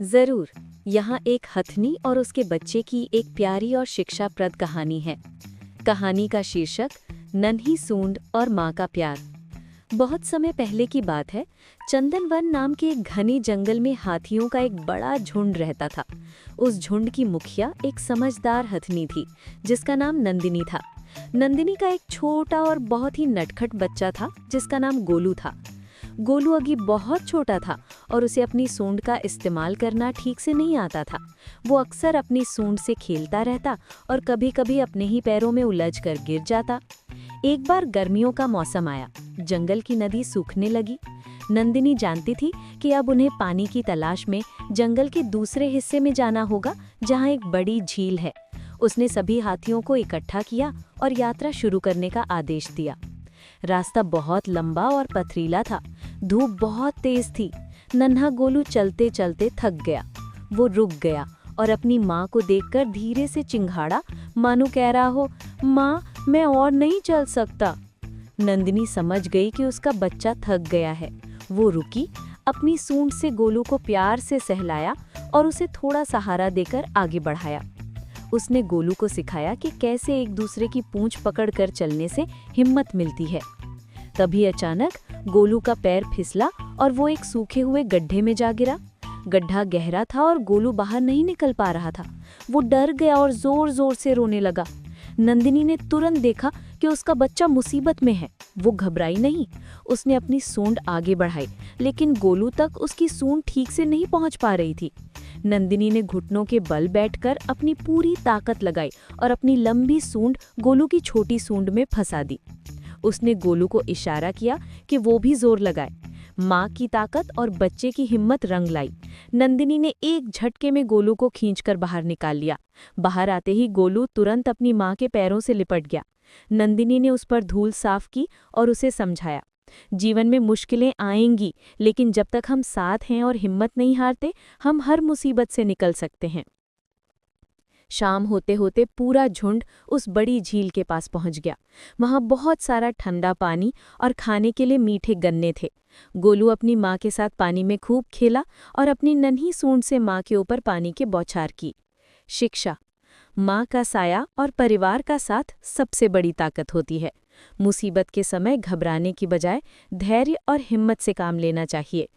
जरूर। यहाँ एक हथनी और उसके बच्चे की एक प्यारी और शिक्षाप्रद कहानी है। कहानी का शीर्षक नन्ही सूंड और माँ का प्यार। बहुत समय पहले की बात है। चंदनवन नाम के एक घने जंगल में हाथियों का एक बड़ा झुंड रहता था। उस झुंड की मुखिया एक समझदार हथनी थी जिसका नाम नंदिनी था। नंदिनी का एक छोटा और बहुत ही नटखट बच्चा था जिसका नाम गोलू था। गोलू अभी बहुत छोटा था और उसे अपनी सूंड का इस्तेमाल करना ठीक से नहीं आता था। वो अक्सर अपनी सूंड से खेलता रहता और कभी-कभी अपने ही पैरों में उलझ कर गिर जाता। एक बार गर्मियों का मौसम आया, जंगल की नदी सूखने लगी। नंदिनी जानती थी कि अब उन्हें पानी की तलाश में जंगल के दूसरे हिस्से में जाना होगा जहाँ एक बड़ी झील है। उसने सभी हाथियों को इकट्ठा किया और यात्रा शुरू करने का आदेश दिया। रास्ता बहुत लंबा और पथरीला था। धूप बहुत तेज थी। नन्हा गोलू चलते चलते थक गया। वो रुक गया और अपनी माँ को देखकर धीरे से चिंघाड़ा, मानो कह रहा हो, माँ, मैं और नहीं चल सकता। नंदिनी समझ गई कि उसका बच्चा थक गया है। वो रुकी, अपनी सूंड से गोलू को प्यार से सहलाया और उसे थोड़ा सहारा देकर आगे बढ़ाया। उसने गोलू को सिखाया कि कैसे एक दूसरे की पूंछ पकड़कर चलने से हिम्मत मिलती है। तभी अचानक गोलू का पैर फिसला और वो एक सूखे हुए गड्ढे में जा गिरा। गड्ढा गहरा था और गोलू बाहर नहीं निकल पा रहा था। वो डर गया और जोर जोर से रोने लगा। नंदिनी ने तुरंत देखा कि उसका बच्चा मुसीबत में है। वो घबराई नहीं। उसने अपनी सूंड आगे बढ़ाई, लेकिन गोलू तक उसकी सूंड ठीक से नहीं पहुंच पा रही थी। नंदिनी ने घुटनों के बल बैठकर अपनी पूरी ताकत लगाई और अपनी लंबी सूंड गोलू की छोटी सूंड में फंसा दी। उसने गोलू को इशारा किया कि वो भी जोर लगाए। माँ की ताकत और बच्चे की हिम्मत रंग लाई। नंदिनी ने एक झटके में गोलू को खींचकर बाहर निकाल लिया। बाहर आते ही गोलू तुरंत अपनी माँ के पैरों से लिपट गया। नंदिनी ने उस पर धूल साफ की और उसे समझाया, जीवन में मुश्किलें आएंगी, लेकिन जब तक हम साथ हैं और हिम्मत नहीं हारते, हम हर मुसीबत से निकल सकते हैं। शाम होते होते पूरा झुंड उस बड़ी झील के पास पहुंच गया। वहां बहुत सारा ठंडा पानी और खाने के लिए मीठे गन्ने थे। गोलू अपनी माँ के साथ पानी में खूब खेला और अपनी नन्ही सूंड से माँ के ऊपर पानी के बौछार की। शिक्षा: माँ का साया और परिवार का साथ सबसे बड़ी ताकत होती है। मुसीबत के समय घबराने की बजाय धैर्य और हिम्मत से काम लेना चाहिए।